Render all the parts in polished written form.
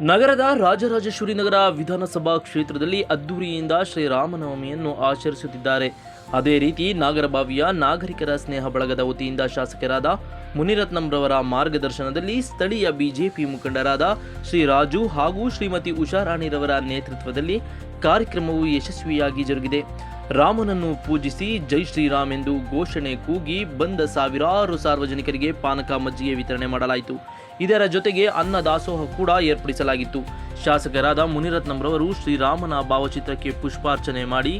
ನಗರದ ರಾಜರಾಜೇಶ್ವರಿ ನಗರ ವಿಧಾನಸಭಾ ಕ್ಷೇತ್ರದಲ್ಲಿ ಅದ್ದೂರಿಯಿಂದ ಶ್ರೀರಾಮನವಮಿಯನ್ನು ಆಚರಿಸುತ್ತಿದ್ದಾರೆ. ಅದೇ ರೀತಿ ನಾಗರಬಾವಿಯ ನಾಗರಿಕರ ಸ್ನೇಹ ಬಳಗದ ವತಿಯಿಂದ ಶಾಸಕರಾದ ಮುನಿರತ್ನಂರವರ ಮಾರ್ಗದರ್ಶನದಲ್ಲಿ ಸ್ಥಳೀಯ ಬಿಜೆಪಿ ಮುಖಂಡರಾದ ಶ್ರೀ ರಾಜು ಹಾಗೂ ಶ್ರೀಮತಿ ಉಷಾರಾಣಿರವರ ನೇತೃತ್ವದಲ್ಲಿ ಕಾರ್ಯಕ್ರಮವು ಯಶಸ್ವಿಯಾಗಿ ಜರುಗಿದೆ. ರಾಮನನ್ನು ಪೂಜಿಸಿ ಜೈ ಶ್ರೀರಾಮ್ ಎಂದು ಘೋಷಣೆ ಕೂಗಿ ಬಂದ ಸಾವಿರಾರು ಸಾರ್ವಜನಿಕರಿಗೆ ಪಾನಕ ಮಜ್ಜಿಗೆ ವಿತರಣೆ ಮಾಡಲಾಯಿತು. ಇದರ ಜೊತೆಗೆ ಅನ್ನ ದಾಸೋಹ ಕೂಡ ಏರ್ಪಡಿಸಲಾಗಿತ್ತು. ಶಾಸಕರಾದ ಮುನಿರತ್ನಂರವರು ಶ್ರೀರಾಮನ ಭಾವಚಿತ್ರಕ್ಕೆ ಪುಷ್ಪಾರ್ಚನೆ ಮಾಡಿ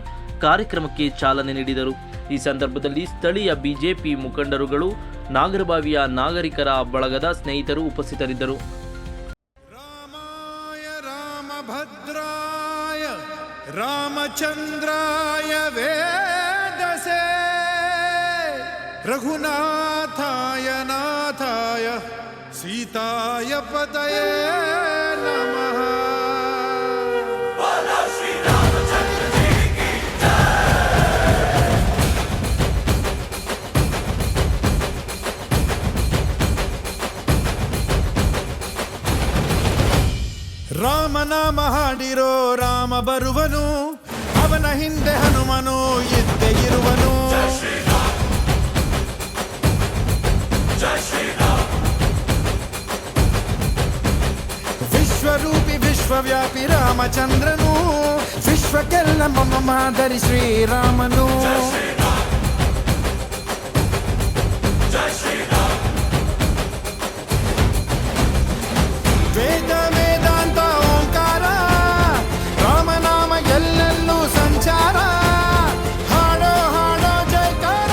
ಕಾರ್ಯಕ್ರಮಕ್ಕೆ ಚಾಲನೆ ನೀಡಿದರು. ಈ ಸಂದರ್ಭದಲ್ಲಿ ಸ್ಥಳೀಯ ಬಿಜೆಪಿ ಮುಖಂಡರುಗಳು, ನಾಗರಬಾವಿಯ ನಾಗರಿಕರ ಬಳಗದ ಸ್ನೇಹಿತರು ಉಪಸ್ಥಿತರಿದ್ದರು. ರಾಮಭದ್ರಾಯ ರಾಮಚಂದ್ರಾಯ ವೇದಸೆ ರಘುನಾಥಾಯ ನಾಥಾಯ ಸೀತಾಯ ಪತಯೇ ನಮಃ. ರಾಮನಾಮ ಹಾಡಿರೋ ರಾಮ ಬರುವನು, ಅವನ ಹಿಂದೆ ಹನುಮನು ಇದ್ದೇ ಇರುವನು. ವಿಶ್ವರೂಪಿ ವಿಶ್ವವ್ಯಾಪಿ ರಾಮಚಂದ್ರನು, ವಿಶ್ವಕ್ಕೆಲ್ಲ ಮಮ ಮಾದರಿ ಶ್ರೀರಾಮನು. ವೇದ ವೇದಾಂತ ಓಂಕಾರ, ರಾಮನಾಮ ಎಲ್ಲೆಲ್ಲೂ ಸಂಚಾರ. ಹಾಡೋ ಹಾಡೋ ಜೈಕಾರ.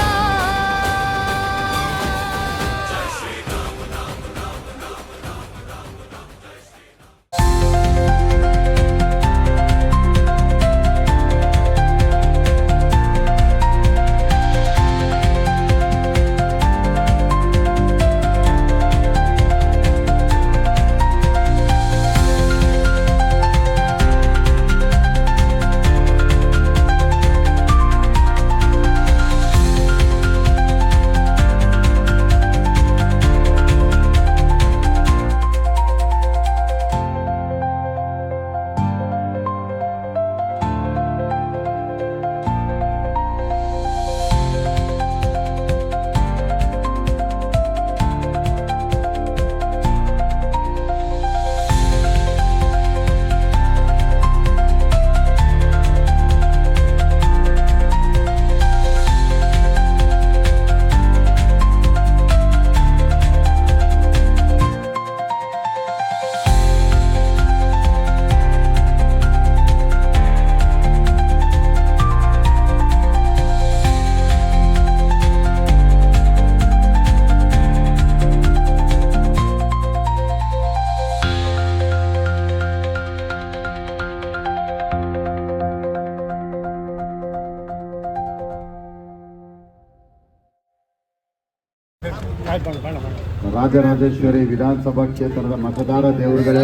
ರಾಜರಾಜೇಶ್ವರಿ ವಿಧಾನಸಭಾ ಕ್ಷೇತ್ರದ ಮತದಾರ ದೇವರುಗಳೇ,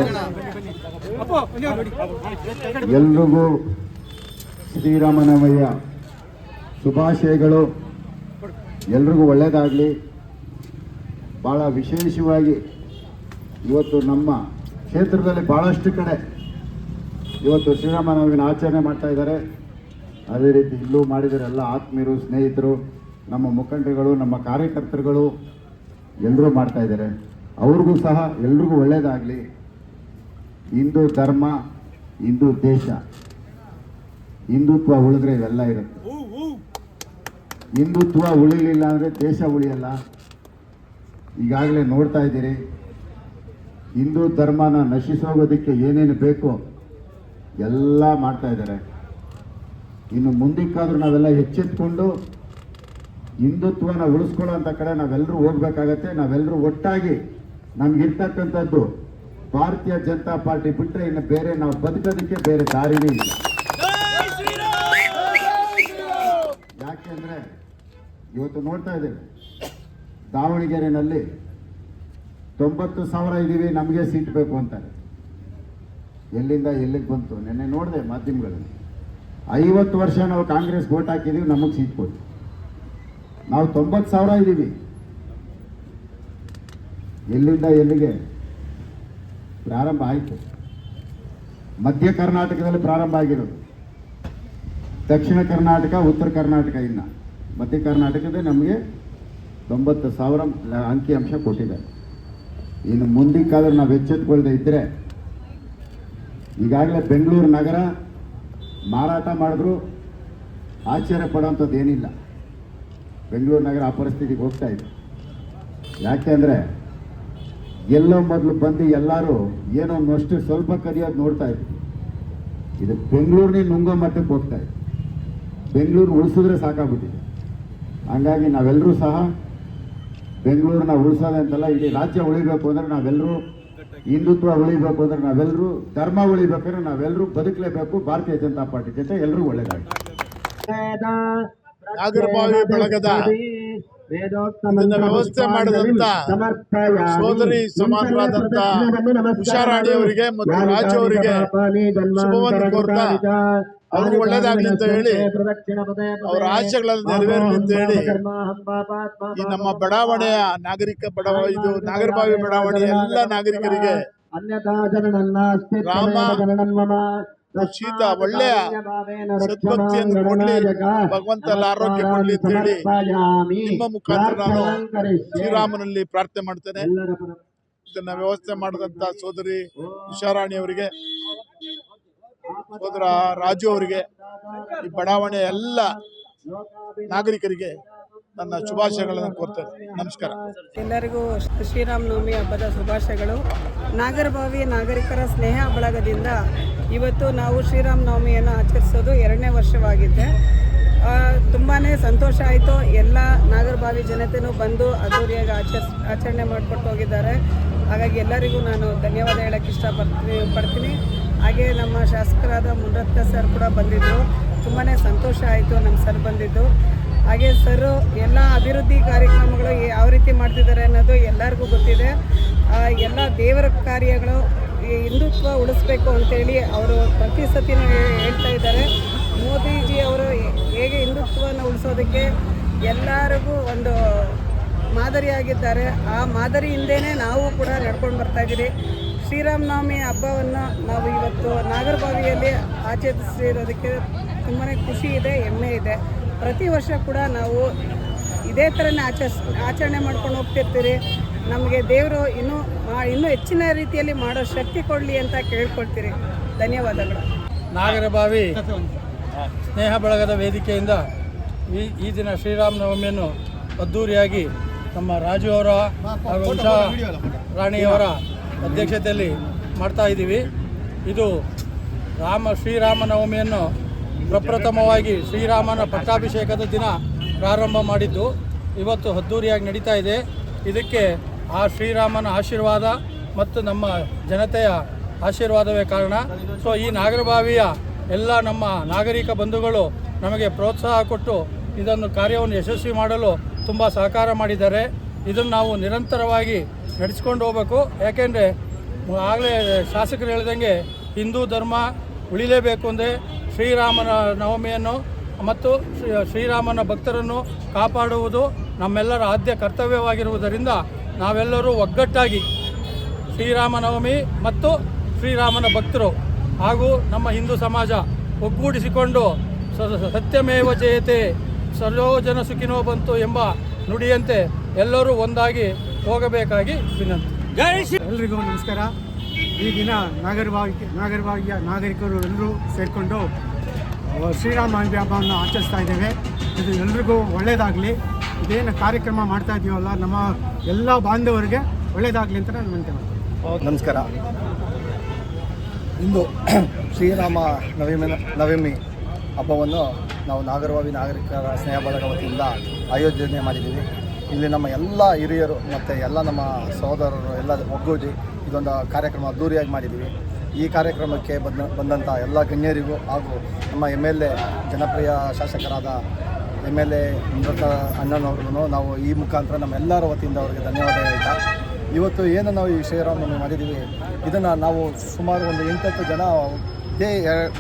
ಎಲ್ರಿಗೂ ಶ್ರೀರಾಮನವಮಿಯ ಶುಭಾಶಯಗಳು. ಎಲ್ರಿಗೂ ಒಳ್ಳೆಯದಾಗಲಿ. ಭಾಳ ವಿಶೇಷವಾಗಿ ಇವತ್ತು ನಮ್ಮ ಕ್ಷೇತ್ರದಲ್ಲಿ ಭಾಳಷ್ಟು ಕಡೆ ಇವತ್ತು ಶ್ರೀರಾಮನವಮಿನ ಆಚರಣೆ ಮಾಡ್ತಾ ಇದ್ದಾರೆ. ಅದೇ ರೀತಿ ಇಲ್ಲೂ ಮಾಡಿದರೆ ಎಲ್ಲ ಆತ್ಮೀಯರು, ಸ್ನೇಹಿತರು, ನಮ್ಮ ಮುಖಂಡರುಗಳು, ನಮ್ಮ ಕಾರ್ಯಕರ್ತರುಗಳು ಎಲ್ಲರೂ ಮಾಡ್ತಾ ಇದ್ದಾರೆ. ಅವ್ರಿಗೂ ಸಹ ಎಲ್ರಿಗೂ ಒಳ್ಳೆಯದಾಗಲಿ. ಹಿಂದೂ ಧರ್ಮ, ಹಿಂದೂ ದೇಶ, ಹಿಂದುತ್ವ ಉಳಿದ್ರೆ ಇವೆಲ್ಲ ಇರುತ್ತೆ. ಹಿಂದುತ್ವ ಉಳಿಲಿಲ್ಲ ಅಂದರೆ ದೇಶ ಉಳಿಯಲ್ಲ. ಈಗಾಗಲೇ ನೋಡ್ತಾ ಇದ್ದೀರಿ, ಹಿಂದೂ ಧರ್ಮನ ನಶಿಸೋಗೋದಕ್ಕೆ ಏನೇನು ಬೇಕೋ ಎಲ್ಲ ಮಾಡ್ತಾ ಇದ್ದಾರೆ. ಇನ್ನು ಮುಂದಕ್ಕಾದ್ರೂ ನಾವೆಲ್ಲ ಎಚ್ಚೆತ್ಕೊಂಡು ಹಿಂದುತ್ವನ ಉಳಿಸ್ಕೊಳ್ಳೋ ಅಂಥ ಕಡೆ ನಾವೆಲ್ಲರೂ ಹೋಗ್ಬೇಕಾಗತ್ತೆ. ನಾವೆಲ್ಲರೂ ಒಟ್ಟಾಗಿ ನಮಗಿರ್ತಕ್ಕಂಥದ್ದು ಭಾರತೀಯ ಜನತಾ ಪಾರ್ಟಿ ಬಿಟ್ಟರೆ ಇನ್ನು ಬೇರೆ ನಾವು ಬದುಕೋದಕ್ಕೆ ಬೇರೆ ದಾರಿನೇ ಇಲ್ಲ. ಯಾಕೆಂದರೆ ಇವತ್ತು ನೋಡ್ತಾ ಇದ್ದೇವೆ, ದಾವಣಗೆರೆಯಲ್ಲಿ 90,000 ಇದ್ದೀವಿ, ನಮಗೆ ಸೀಟ್ ಬೇಕು ಅಂತಾರೆ. ಎಲ್ಲಿಂದ ಎಲ್ಲಿಗೆ ಬಂತು? ನೆನ್ನೆ ನೋಡಿದೆ ಮಾಧ್ಯಮಗಳಲ್ಲಿ. 50 ವರ್ಷ ನಾವು ಕಾಂಗ್ರೆಸ್ ವೋಟ್ ಹಾಕಿದ್ದೀವಿ, ನಮಗೆ ಸೀಟ್ ಕೊಟ್ಟು. ನಾವು 90,000 ಇದ್ದೀವಿ. ಎಲ್ಲಿಂದ ಎಲ್ಲಿಗೆ ಪ್ರಾರಂಭ ಆಯಿತು. ಮಧ್ಯ ಕರ್ನಾಟಕದಲ್ಲಿ ಪ್ರಾರಂಭ ಆಗಿರೋದು. ದಕ್ಷಿಣ ಕರ್ನಾಟಕ, ಉತ್ತರ ಕರ್ನಾಟಕ, ಇನ್ನು ಮಧ್ಯ ಕರ್ನಾಟಕದ ನಮಗೆ 90,000 ಅಂಕಿಅಂಶ ಕೊಟ್ಟಿದ್ದಾರೆ. ಇನ್ನು ಮುಂದಕ್ಕಾದ್ರೆ ನಾವು ಎಚ್ಚೆತ್ತುಕೊಳ್ಳದೆ ಇದ್ದರೆ, ಈಗಾಗಲೇ ಬೆಂಗಳೂರು ನಗರ ಮಾರಾಟ ಮಾಡಿದ್ರು ಆಶ್ಚರ್ಯ ಪಡೋಂಥದ್ದು ಏನಿಲ್ಲ. ಬೆಂಗಳೂರು ನಗರ ಆ ಪರಿಸ್ಥಿತಿಗೆ ಹೋಗ್ತಾ ಇದೆ. ಯಾಕೆಂದರೆ ಎಲ್ಲೋ ಮೊದಲು ಬಂದು ಎಲ್ಲರೂ ಏನೋ ಅಷ್ಟು ಸ್ವಲ್ಪ ಕದಿಯೋದು ನೋಡ್ತಾ ಇದ್ವಿ. ಇದು ಬೆಂಗಳೂರಿನ ನುಂಗೋ ಮಟ್ಟಕ್ಕೆ ಹೋಗ್ತಾ ಇದೆ. ಬೆಂಗಳೂರು ಉಳಿಸಿದ್ರೆ ಸಾಕಾಗ್ಬಿಟ್ಟಿದೆ. ಹಂಗಾಗಿ ನಾವೆಲ್ಲರೂ ಸಹ ಬೆಂಗಳೂರನ್ನ ಉಳಿಸೋದಂತಲ್ಲ, ಇಡೀ ರಾಜ್ಯ ಉಳಿಬೇಕು ಅಂದರೆ ನಾವೆಲ್ಲರೂ, ಹಿಂದುತ್ವ ಉಳಿಬೇಕು ಅಂದರೆ ನಾವೆಲ್ಲರೂ, ಧರ್ಮ ಉಳಿಬೇಕಾದ್ರೆ ನಾವೆಲ್ಲರೂ ಬದುಕಲೇಬೇಕು. ಭಾರತೀಯ ಜನತಾ ಪಾರ್ಟಿ ಜೊತೆ ಎಲ್ಲರೂ ಒಳ್ಳೆಯದಾಗಿ. ನಾಗರಬಾವಿ ಬಳಗದ ಇದನ್ನ ವ್ಯವಸ್ಥೆ ಮಾಡಿದಂತ ಸೋದರಿ ಸಮಾನರಾದಂತ ಉಷಾರಾಣಿ ಅವರಿಗೆ ಮತ್ತು ರಾಜು ಅವರಿಗೆ ಶುಭವನ್ನು ಕೋರ್ತಾ ಅವ್ರಿಗೆ ಒಳ್ಳೇದಾಗ್ಲಿ ಅಂತ ಹೇಳಿ, ಅವರ ಆಶೆಗಳನ್ನು ನೆರವೇರಲಿ ಅಂತ ಹೇಳಿ, ಈ ನಮ್ಮ ಬಡಾವಣೆಯ ಇದು ನಾಗರಬಾವಿ ಬಡಾವಣೆಯ ಎಲ್ಲ ನಾಗರಿಕರಿಗೆ ರಾಮ ಶೀತ ಒಳ್ಳೆಯ ಸದ್ಭಕ್ತಿಯನ್ನು ಕೊಡ್ಲಿ, ಭಗವಂತ ಎಲ್ಲ ಆರೋಗ್ಯ ಕೊಡ್ಲಿ ಅಂತ ಹೇಳಿ ನಿಮ್ಮ ಮುಖಾಂತರ ನಾನು ಶ್ರೀರಾಮನಲ್ಲಿ ಪ್ರಾರ್ಥನೆ ಮಾಡ್ತೇನೆ. ಇದನ್ನ ವ್ಯವಸ್ಥೆ ಮಾಡಿದಂತ ಸೋದರಿ ಉಷಾರಾಣಿ ಅವರಿಗೆ, ಸೋದರ ರಾಜು ಅವರಿಗೆ, ಈ ಬಡಾವಣೆಯ ಎಲ್ಲ ನಾಗರಿಕರಿಗೆ ನನ್ನ ಶುಭಾಶಯಗಳನ್ನು ಕೋರ್ತೇನೆ. ನಮಸ್ಕಾರ. ಎಲ್ಲರಿಗೂ ಶ್ರೀರಾಮನವಮಿ ಹಬ್ಬದ ಶುಭಾಶಯಗಳು. ನಾಗರಬಾವಿ ನಾಗರಿಕರ ಸ್ನೇಹ ಬಳಗದಿಂದ ಇವತ್ತು ನಾವು ಶ್ರೀರಾಮನವಮಿಯನ್ನು ಆಚರಿಸೋದು 2ನೇ ವರ್ಷವಾಗಿದೆ. ತುಂಬಾ ಸಂತೋಷ ಆಯಿತು. ಎಲ್ಲ ನಾಗರಬಾವಿ ಜನತೆಯೂ ಬಂದು ಅದ್ದೂರಿಯಾಗಿ ಆಚರಣೆ ಮಾಡಿಕೊಟ್ಟು ಹೋಗಿದ್ದಾರೆ. ಹಾಗಾಗಿ ಎಲ್ಲರಿಗೂ ನಾನು ಧನ್ಯವಾದ ಹೇಳೋಕ್ಕೆ ಇಷ್ಟಪಡ್ತೀನಿ. ಹಾಗೆ ನಮ್ಮ ಶಾಸಕರಾದ ಮುನಿರತ್ನ ಸರ್ ಕೂಡ ಬಂದಿದ್ದರು. ತುಂಬಾ ಸಂತೋಷ ಆಯಿತು ನಮ್ಮ ಸರ್ ಬಂದಿದ್ದು. ಹಾಗೆ ಸರ್ ಎಲ್ಲ ಅಭಿವೃದ್ಧಿ ಕಾರ್ಯಕ್ರಮಗಳು ಯಾವ ರೀತಿ ಮಾಡ್ತಿದ್ದಾರೆ ಅನ್ನೋದು ಎಲ್ಲರಿಗೂ ಗೊತ್ತಿದೆ. ಎಲ್ಲ ದೇವರ ಕಾರ್ಯಗಳು ಹಿಂದುತ್ವ ಉಳಿಸ್ಬೇಕು ಅಂತೇಳಿ ಅವರು ಪ್ರತಿ ಸತಿನೂ ಹೇಳ್ತಾ ಇದ್ದಾರೆ. ಮೋದಿಜಿ ಅವರು ಹೇಗೆ ಹಿಂದುತ್ವವನ್ನು ಉಳಿಸೋದಕ್ಕೆ ಎಲ್ಲರಿಗೂ ಒಂದು ಮಾದರಿಯಾಗಿದ್ದಾರೆ. ಆ ಮಾದರಿ ಹಿಂದೆಯೇ ನಾವು ಕೂಡ ನಡ್ಕೊಂಡು ಬರ್ತಾಯಿದ್ದೀರಿ. ಶ್ರೀರಾಮನವಮಿ ಹಬ್ಬವನ್ನು ನಾವು ಇವತ್ತು ನಾಗರಬಾವಿಯಲ್ಲಿ ಆಚರಿಸಿರೋದಕ್ಕೆ ತುಂಬಾ ಖುಷಿ ಇದೆ, ಹೆಮ್ಮೆ ಇದೆ. ಪ್ರತಿ ವರ್ಷ ಕೂಡ ನಾವು ಇದೇ ಥರನೇ ಆಚರಣೆ ಮಾಡ್ಕೊಂಡು ಹೋಗ್ತಿರ್ತೀರಿ. ನಮಗೆ ದೇವರು ಇನ್ನೂ ಹೆಚ್ಚಿನ ರೀತಿಯಲ್ಲಿ ಮಾಡೋ ಶಕ್ತಿ ಕೊಡಲಿ ಅಂತ ಕೇಳ್ಕೊಳ್ತೀರಿ. ಧನ್ಯವಾದಗಳು. ನಾಗರಬಾವಿ ಸ್ನೇಹ ಬಳಗದ ವೇದಿಕೆಯಿಂದ ಈ ದಿನ ಶ್ರೀರಾಮನವಮಿಯನ್ನು ಅದ್ಧೂರಿಯಾಗಿ ನಮ್ಮ ರಾಜು ಅವರ ಹಾಗೂ ಉಷಾ ರಾಣಿಯವರ ಅಧ್ಯಕ್ಷತೆಯಲ್ಲಿ ಮಾಡ್ತಾ ಇದ್ದೀವಿ. ಇದು ಶ್ರೀರಾಮನವಮಿಯನ್ನು ಪ್ರಪ್ರಥಮವಾಗಿ ಶ್ರೀರಾಮನ ಪಟ್ಟಾಭಿಷೇಕದ ದಿನ ಪ್ರಾರಂಭ ಮಾಡಿದ್ದು ಇವತ್ತು ಅದ್ಧೂರಿಯಾಗಿ ನಡೀತಾ ಇದೆ. ಇದಕ್ಕೆ ಆ ಶ್ರೀರಾಮನ ಆಶೀರ್ವಾದ ಮತ್ತು ನಮ್ಮ ಜನತೆಯ ಆಶೀರ್ವಾದವೇ ಕಾರಣ. ಸೊ ಈ ನಾಗರಬಾವಿಯ ಎಲ್ಲ ನಮ್ಮ ನಾಗರಿಕ ಬಂಧುಗಳು ನಮಗೆ ಪ್ರೋತ್ಸಾಹ ಕೊಟ್ಟು ಇದನ್ನು ಕಾರ್ಯವನ್ನು ಯಶಸ್ವಿ ಮಾಡಲು ತುಂಬ ಸಹಕಾರ ಮಾಡಿದ್ದಾರೆ. ಇದನ್ನು ನಾವು ನಿರಂತರವಾಗಿ ನಡೆಸ್ಕೊಂಡು ಹೋಗಬೇಕು. ಯಾಕೆಂದರೆ ಆಗಲೇ ಶಾಸಕರು ಹೇಳಿದಂಗೆ ಹಿಂದೂ ಧರ್ಮ ಉಳಿಲೇಬೇಕು ಅಂದರೆ ಶ್ರೀರಾಮನ ನವಮಿಯನ್ನು ಮತ್ತು ಶ್ರೀರಾಮನ ಭಕ್ತರನ್ನು ಕಾಪಾಡುವುದು ನಮ್ಮೆಲ್ಲರ ಆದ್ಯ ಕರ್ತವ್ಯವಾಗಿರುವುದರಿಂದ ನಾವೆಲ್ಲರೂ ಒಗ್ಗಟ್ಟಾಗಿ ಶ್ರೀರಾಮನವಮಿ ಮತ್ತು ಶ್ರೀರಾಮನ ಭಕ್ತರು ಹಾಗೂ ನಮ್ಮ ಹಿಂದೂ ಸಮಾಜ ಒಗ್ಗೂಡಿಸಿಕೊಂಡು ಸತ್ಯಮೇವ ಜಯತೆ ಸರ್ವೋ ಜನ ಸುಖಿನೋ ಬಂತು ಎಂಬ ನುಡಿಯಂತೆ ಎಲ್ಲರೂ ಒಂದಾಗಿ ಹೋಗಬೇಕಾಗಿ ವಿನಂತಿ. ಎಲ್ರಿಗೂ ನಮಸ್ಕಾರ. ಈ ದಿನ ನಾಗರಬಾವಿಯ ನಾಗರಿಕರು ಎಲ್ಲರೂ ಸೇರಿಕೊಂಡು ಶ್ರೀರಾಮ ಹಬ್ಬವನ್ನು ಆಚರಿಸ್ತಾ ಇದ್ದೇವೆ. ಇದು ಎಲ್ರಿಗೂ ಒಳ್ಳೆಯದಾಗಲಿ. ಇದೇನು ಕಾರ್ಯಕ್ರಮ ಮಾಡ್ತಾ ಇದ್ದೀವಲ್ಲ, ನಮ್ಮ ಎಲ್ಲ ಬಾಂಧವರಿಗೆ ಒಳ್ಳೆಯದಾಗಲಿ ಅಂತ ನಾನು ವಿನಂತಿ ಮಾಡ್ತೀನಿ. ನಮಸ್ಕಾರ. ಇಂದು ಶ್ರೀರಾಮ ನವಮಿ ಹಬ್ಬವನ್ನು ನಾವು ನಾಗರಬಾವಿ ನಾಗರಿಕರ ಸ್ನೇಹ ಬಳಗ ವತಿಯಿಂದ ಆಯೋಜನೆ ಮಾಡಿದ್ದೀವಿ. ಇಲ್ಲಿ ನಮ್ಮ ಎಲ್ಲ ಹಿರಿಯರು ಮತ್ತು ಎಲ್ಲ ನಮ್ಮ ಸಹೋದರರು ಎಲ್ಲ ಒಗ್ಗೂಡಿ ಇದೊಂದು ಕಾರ್ಯಕ್ರಮ ಅದ್ದೂರಿಯಾಗಿ ಮಾಡಿದ್ದೀವಿ. ಈ ಕಾರ್ಯಕ್ರಮಕ್ಕೆ ಬಂದಂಥ ಎಲ್ಲ ಗಣ್ಯರಿಗೂ ಹಾಗೂ ನಮ್ಮ MLA ಜನಪ್ರಿಯ ಶಾಸಕರಾದ MLA ಮುನಿರತ್ನ ಅಣ್ಣನವ್ರಿಗೂ ನಾವು ಈ ಮುಖಾಂತರ ನಮ್ಮೆಲ್ಲರ ವತಿಯಿಂದ ಅವರಿಗೆ ಧನ್ಯವಾದ ಹೇಳ್ತಾ, ಇವತ್ತು ಏನು ನಾವು ಈ ಶ್ರೀರಾಮನವಮಿ ಮಾಡಿದ್ದೀವಿ, ಇದನ್ನು ನಾವು ಸುಮಾರು ಒಂದು 8-10 ಜನ ಇದೇ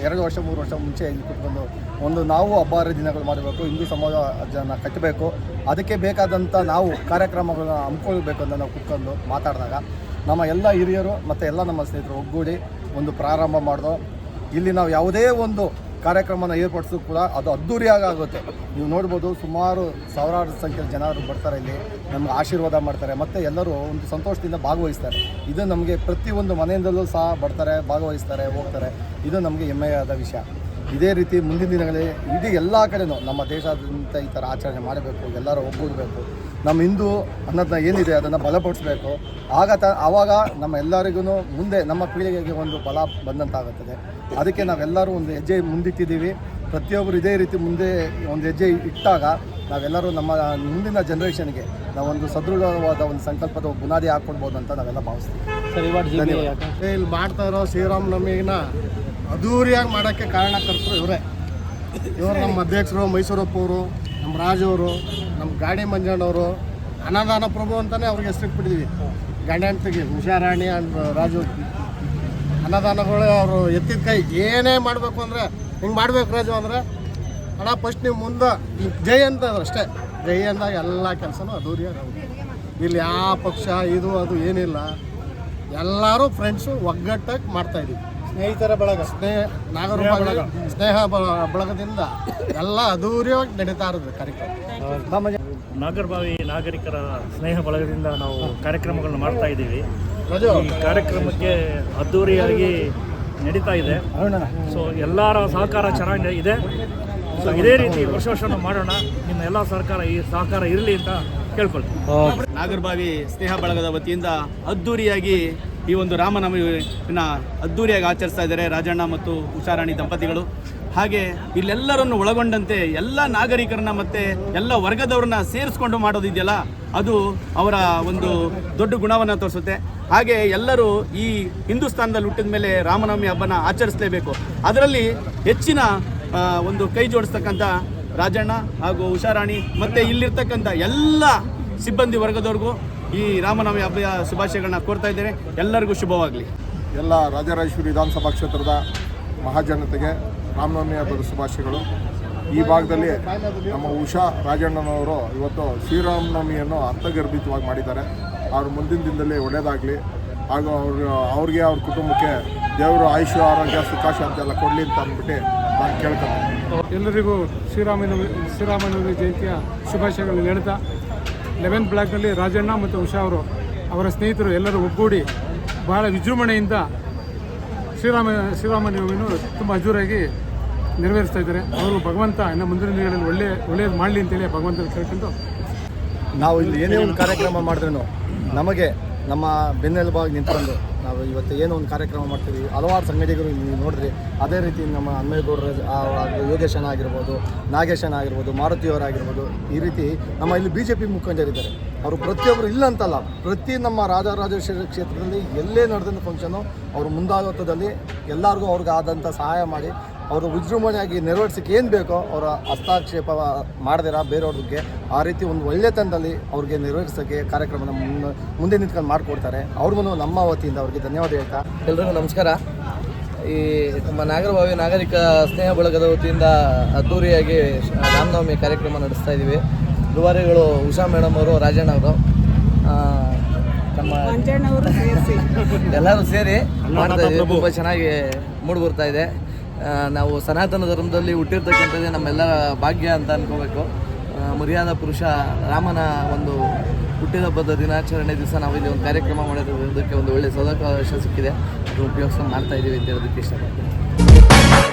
2 ವರ್ಷ 3 ವರ್ಷ ಮುಂಚೆ ಇಲ್ಲಿ ಕೂತ್ಕೊಂಡು ನಾವು ಹಬ್ಬ ಹರಿದಿನಗಳು ಮಾಡಬೇಕು, ಹಿಂದೂ ಸಮಾಜನ ಕಟ್ಟಬೇಕು, ಅದಕ್ಕೆ ಬೇಕಾದಂಥ ನಾವು ಕಾರ್ಯಕ್ರಮಗಳನ್ನ ಹಮ್ಮಿಕೊಳ್ಬೇಕು ಅಂತ ನಾವು ಕೂತ್ಕೊಂಡು ಮಾತಾಡಿದಾಗ ನಮ್ಮ ಎಲ್ಲ ಹಿರಿಯರು ಮತ್ತು ಎಲ್ಲ ನಮ್ಮ ಸ್ನೇಹಿತರು ಒಗ್ಗೂಡಿ ಒಂದು ಪ್ರಾರಂಭ ಮಾಡಿದೋ. ಇಲ್ಲಿ ನಾವು ಯಾವುದೇ ಒಂದು ಕಾರ್ಯಕ್ರಮನ ಏರ್ಪಡಿಸೋದು ಕೂಡ ಅದು ಅದ್ದೂರಿಯಾಗಿ ಆಗುತ್ತೆ. ನೀವು ನೋಡ್ಬೋದು, ಸುಮಾರು ಸಾವಿರಾರು ಸಂಖ್ಯೆಯ ಜನರು ಬರ್ತಾರೆ, ಇಲ್ಲಿ ನಮ್ಗೆ ಆಶೀರ್ವಾದ ಮಾಡ್ತಾರೆ ಮತ್ತು ಎಲ್ಲರೂ ಒಂದು ಸಂತೋಷದಿಂದ ಭಾಗವಹಿಸ್ತಾರೆ. ಇದು ನಮಗೆ ಪ್ರತಿಯೊಂದು ಮನೆಯಿಂದಲೂ ಸಹ ಬರ್ತಾರೆ, ಭಾಗವಹಿಸ್ತಾರೆ, ಹೋಗ್ತಾರೆ. ಇದು ನಮಗೆ ಹೆಮ್ಮೆಯಾದ ವಿಷಯ. ಇದೇ ರೀತಿ ಮುಂದಿನ ದಿನಗಳಲ್ಲಿ ಇಡೀ ಎಲ್ಲ ಕಡೆನೂ ನಮ್ಮ ದೇಶಾದ್ಯಂತ ಈ ಥರ ಆಚರಣೆ ಮಾಡಬೇಕು, ಎಲ್ಲರೂ ಒಗ್ಗೂಡಬೇಕು. ನಮ್ಮ ಹಿಂದೂ ಅನ್ನೋದನ್ನ ಏನಿದೆ ಅದನ್ನು ಬಲಪಡಿಸಬೇಕು. ಆವಾಗ ನಮ್ಮ ಎಲ್ಲರಿಗೂ ಮುಂದೆ ನಮ್ಮ ಪೀಳಿಗೆಗೆ ಒಂದು ಬಲ ಬಂದಂತಾಗುತ್ತದೆ. ಅದಕ್ಕೆ ನಾವೆಲ್ಲರೂ ಒಂದು ಹೆಜ್ಜೆ ಮುಂದಿಟ್ಟಿದ್ದೀವಿ. ಪ್ರತಿಯೊಬ್ಬರು ಇದೇ ರೀತಿ ಮುಂದೆ ಒಂದು ಹೆಜ್ಜೆ ಇಟ್ಟಾಗ ನಾವೆಲ್ಲರೂ ನಮ್ಮ ಮುಂದಿನ ಜನ್ರೇಷನ್ಗೆ ನಾವೊಂದು ಸದೃಢವಾದ ಒಂದು ಸಂಕಲ್ಪದ ಬುನಾದಿ ಹಾಕ್ಕೊಡ್ಬೋದು ಅಂತ ನಾವೆಲ್ಲ ಭಾವಿಸ್ತೀವಿ. ಇಲ್ಲಿ ಮಾಡ್ತಾ ಇರೋ ಶ್ರೀರಾಮನವಮಿನ ಅದ್ದೂರಿಯಾಗಿ ಮಾಡೋಕ್ಕೆ ಕಾರಣಕರ್ತರು ಇವರೇ. ಇವರು ನಮ್ಮ ಅಧ್ಯಕ್ಷರು, ಮೈಸೂರಪ್ಪವರು, ನಮ್ಮ ರಾಜವರು, ನಮ್ಮ ಗಾಡಿ ಮಂಜಣ್ಣವರು, ಅನ್ನದಾನ ಪ್ರಭು ಅಂತಲೇ ಅವ್ರಿಗೆ ಹೆಸರಿಟ್ಬಿಟ್ಟಿದ್ವಿ. ಗಂಡಂತಿಗೆ ಉಷಾರಾಣಿ ಅಂಡ್ ರಾಜು ಅನ್ನದಾನಗಳು ಅವರು ಎತ್ತಿದ ಕೈ. ಏನೇ ಮಾಡಬೇಕು ಅಂದರೆ ಹಿಂಗೆ ಮಾಡ್ಬೇಕು ರಾಜು ಅಂದರೆ, ಅಣ್ಣ ಫಸ್ಟ್ ನೀವು ಮುಂದೆ ಜೈ ಅಂತ ಅಷ್ಟೇ. ಜೈ ಅಂದಾಗ ಎಲ್ಲ ಕೆಲಸನೂ ಅದ್ದೂರಿಯಾಗಿ ಆಗುತ್ತೆ. ಇಲ್ಲಿ ಯಾವ ಪಕ್ಷ ಇದು ಅದು ಏನಿಲ್ಲ, ಎಲ್ಲರೂ ಫ್ರೆಂಡ್ಸು ಒಗ್ಗಟ್ಟಾಗಿ ಮಾಡ್ತಾಯಿದ್ದೀವಿ. ಸ್ನೇಹಿತರ ಬಳಗ, ಸ್ನೇಹ ಬಳಗದಿಂದ ಎಲ್ಲ ಅದ್ದೂರಿಯಾಗಿ ನಡೀತಾ ಇರೋದು ಕಾರ್ಯಕ್ರಮ. ನಾಗರಬಾವಿ ನಾಗರಿಕರ ಸ್ನೇಹ ಬಳಗದಿಂದ ನಾವು ಕಾರ್ಯಕ್ರಮಗಳನ್ನ ಮಾಡ್ತಾ ಇದ್ದೀವಿ. ಈ ಕಾರ್ಯಕ್ರಮಕ್ಕೆ ಅದ್ದೂರಿಯಾಗಿ ನಡೀತಾ ಇದೆ. ಸೊ ಎಲ್ಲರ ಸಹಕಾರ ಚೆನ್ನಾಗಿ ಇದೆ. ಸೊ ಇದೇ ರೀತಿ ವರ್ಷ ಮಾಡೋಣ. ನಿಮ್ಮ ಎಲ್ಲ ಈ ಸಹಕಾರ ಇರಲಿ ಅಂತ ಕೇಳ್ಕೊಳ್ತೀವಿ. ನಾಗರಬಾವಿ ಸ್ನೇಹ ಬಳಗದ ವತಿಯಿಂದ ಅದ್ದೂರಿಯಾಗಿ ಈ ಒಂದು ರಾಮನವಮಿನ ಅದ್ದೂರಿಯಾಗಿ ಆಚರಿಸ್ತಾ ಇದ್ದಾರೆ ರಾಜಣ್ಣ ಮತ್ತು ಉಷಾರಾಣಿ ದಂಪತಿಗಳು. ಹಾಗೆ ಇಲ್ಲೆಲ್ಲರನ್ನು ಒಳಗೊಂಡಂತೆ ಎಲ್ಲ ನಾಗರಿಕರನ್ನ ಮತ್ತು ಎಲ್ಲ ವರ್ಗದವ್ರನ್ನ ಸೇರಿಸ್ಕೊಂಡು ಮಾಡೋದಿದೆಯಲ್ಲ, ಅದು ಅವರ ಒಂದು ದೊಡ್ಡ ಗುಣವನ್ನು ತೋರಿಸುತ್ತೆ. ಹಾಗೆ ಎಲ್ಲರೂ ಈ ಹಿಂದೂಸ್ತಾನದಲ್ಲಿ ಹುಟ್ಟಿದ ಮೇಲೆ ರಾಮನವಮಿ ಹಬ್ಬನ ಆಚರಿಸಲೇಬೇಕು. ಅದರಲ್ಲಿ ಹೆಚ್ಚಿನ ಒಂದು ಕೈ ಜೋಡಿಸ್ತಕ್ಕಂಥ ರಾಜಣ್ಣ ಹಾಗೂ ಉಷಾರಾಣಿ ಮತ್ತು ಇಲ್ಲಿರ್ತಕ್ಕಂಥ ಎಲ್ಲ ಸಿಬ್ಬಂದಿ ವರ್ಗದವ್ರಿಗೂ ಈ ರಾಮನವಮಿ ಹಬ್ಬದ ಶುಭಾಶಯಗಳನ್ನ ಕೋರ್ತಾ ಇದ್ದೇನೆ. ಎಲ್ಲರಿಗೂ ಶುಭವಾಗಲಿ. ಎಲ್ಲ ರಾಜರಾಜೇಶ್ವರಿ ವಿಧಾನಸಭಾ ಕ್ಷೇತ್ರದ ಮಹಾಜನತೆಗೆ ರಾಮನವಮಿ ಹಬ್ಬದ ಶುಭಾಶಯಗಳು. ಈ ಭಾಗದಲ್ಲಿ ನಮ್ಮ ಉಷಾ ರಾಜಣ್ಣನವರು ಇವತ್ತು ಶ್ರೀರಾಮನವಮಿಯನ್ನು ಅರ್ಥಗರ್ಭಿತವಾಗಿ ಮಾಡಿದ್ದಾರೆ. ಅವರು ಮುಂದಿನ ದಿನದಲ್ಲಿ ಒಳ್ಳೆಯದಾಗಲಿ, ಹಾಗೂ ಅವ್ರಿಗೆ ಅವ್ರ ಕುಟುಂಬಕ್ಕೆ ದೇವರು ಆಯುಷ್ಯ, ಆರೋಗ್ಯ, ಸುಖ ಶಾಂತಿ ಎಲ್ಲ ಕೊಡಲಿ ಅಂತ ಅಂದ್ಬಿಟ್ಟು ನಾನು ಕೇಳ್ಕೊತೀನಿ. ಎಲ್ಲರಿಗೂ ಶ್ರೀರಾಮನವಮಿ ಜಯಂತಿಯ ಶುಭಾಶಯಗಳನ್ನು ಹೇಳ್ತಾ, 11th ಬ್ಲಾಕ್ನಲ್ಲಿ ರಾಜಣ್ಣ ಮತ್ತು ಉಷಾ ಅವರ ಸ್ನೇಹಿತರು ಎಲ್ಲರೂ ಒಗ್ಗೂಡಿ ಬಹಳ ವಿಜೃಂಭಣೆಯಿಂದ ಶ್ರೀರಾಮನವಮಿಯನ್ನು ತುಂಬ ಅದ್ದೂರಿಯಾಗಿ ನೆರವೇರಿಸ್ತಾ ಇದ್ದಾರೆ. ಅವರು ಭಗವಂತ ಇನ್ನು ಮುಂದಿನ ದಿನಗಳಲ್ಲಿ ಒಳ್ಳೆಯದು ಮಾಡಲಿ ಅಂತೇಳಿ ಭಗವಂತನ ಕೇಳ್ಕೊಂಡು, ನಾವು ಇಲ್ಲಿ ಏನೇ ಒಂದು ಕಾರ್ಯಕ್ರಮ ಮಾಡಿದ್ರೂ ನಮಗೆ ನಮ್ಮ ಬೆನ್ನೆಲುಬಾಗಿ ನಿಂತ್ಕೊಂಡು ನಾವು ಇವತ್ತು ಏನೋ ಒಂದು ಕಾರ್ಯಕ್ರಮ ಮಾಡ್ತೀವಿ. ಹಲವಾರು ಸಂಘಟನೆಗಳು ನೀವು ನೋಡಿದ್ರಿ. ಅದೇ ರೀತಿ ನಮ್ಮ ಹನುಮೇಗೌಡರ ಯೋಗೇಶನ ಆಗಿರ್ಬೋದು, ನಾಗೇಶನ ಆಗಿರ್ಬೋದು, ಮಾರುತಿಯವರಾಗಿರ್ಬೋದು, ಈ ರೀತಿ ನಮ್ಮ ಇಲ್ಲಿ BJP ಮುಖಂಡರಿದ್ದಾರೆ. ಅವರು ಪ್ರತಿಯೊಬ್ಬರು ಇಲ್ಲ ಅಂತಲ್ಲ, ಪ್ರತಿ ನಮ್ಮ ರಾಜರಾಜೇಶ್ವರಿ ಕ್ಷೇತ್ರದಲ್ಲಿ ಎಲ್ಲೇ ನಡೆದ ಫಂಕ್ಷನು ಅವರು ಮುಂದಾಗೋತ್ತದಲ್ಲಿ ಎಲ್ಲರಿಗೂ ಅವ್ರಿಗೆ ಆದಂಥ ಸಹಾಯ ಮಾಡಿ ಅವರು ವಿಜೃಂಭಣೆಯಾಗಿ ನೆರವೇರಿಸೋಕ್ಕೆ ಏನು ಬೇಕೋ ಅವರ ಹಸ್ತಕ್ಷೇಪ ಮಾಡದಿರ ಬೇರೆಯವ್ರಿಗೆ ಆ ರೀತಿ ಒಂದು ಒಳ್ಳೆತನದಲ್ಲಿ ಅವ್ರಿಗೆ ನೆರವೇರಿಸೋಕ್ಕೆ ಕಾರ್ಯಕ್ರಮನ ಮುಂದೆ ನಿಂತ್ಕೊಂಡು ಮಾಡಿಕೊಡ್ತಾರೆ. ಅವ್ರಿಗೂ ನಮ್ಮ ವತಿಯಿಂದ ಅವ್ರಿಗೆ ಧನ್ಯವಾದ ಹೇಳ್ತಾ ಎಲ್ರಿಗೂ ನಮಸ್ಕಾರ. ಈ ನಮ್ಮ ನಾಗರಬಾವಿ ನಾಗರಿಕ ಸ್ನೇಹ ಬಳಗದ ವತಿಯಿಂದ ಅದ್ದೂರಿಯಾಗಿ ರಾಮನವಮಿ ಕಾರ್ಯಕ್ರಮ ನಡೆಸ್ತಾ ಇದ್ದೀವಿ. ದುವಾರಿಗಳು ಉಷಾ ಮೇಡಮ್ ಅವರು, ರಾಜಣ್ಣ ಅವರು, ನಮ್ಮ ಎಲ್ಲರೂ ಸೇರಿ ಮಾಡ್ತಾ ಇದ್ದೀವಿ. ತುಂಬ ಚೆನ್ನಾಗಿ ಮೂಡಿಬರ್ತಾ ಇದೆ. ನಾವು ಸನಾತನ ಧರ್ಮದಲ್ಲಿ ಹುಟ್ಟಿರ್ತಕ್ಕಂಥದ್ದೇ ನಮ್ಮೆಲ್ಲರ ಭಾಗ್ಯ ಅಂತ ಅನ್ಕೋಬೇಕು. ಮರ್ಯಾದ ಪುರುಷ ರಾಮನ ಒಂದು ಹುಟ್ಟಿದ ಹಬ್ಬದ ದಿನಾಚರಣೆ ದಿವಸ ನಾವು ಇಲ್ಲಿ ಒಂದು ಕಾರ್ಯಕ್ರಮ ಮಾಡೋದಕ್ಕೆ ಒಂದು ಒಳ್ಳೆಯ ಸದಾವಕಾಶ ಸಿಕ್ಕಿದೆ. ಅದು ಉಪಯೋಗಿಸ್ಕೊಂಡು ಮಾಡ್ತಾ ಇದ್ದೀವಿ ಅಂತ ಹೇಳೋದಕ್ಕೆ ಇಷ್ಟಪಡ್ತೀನಿ.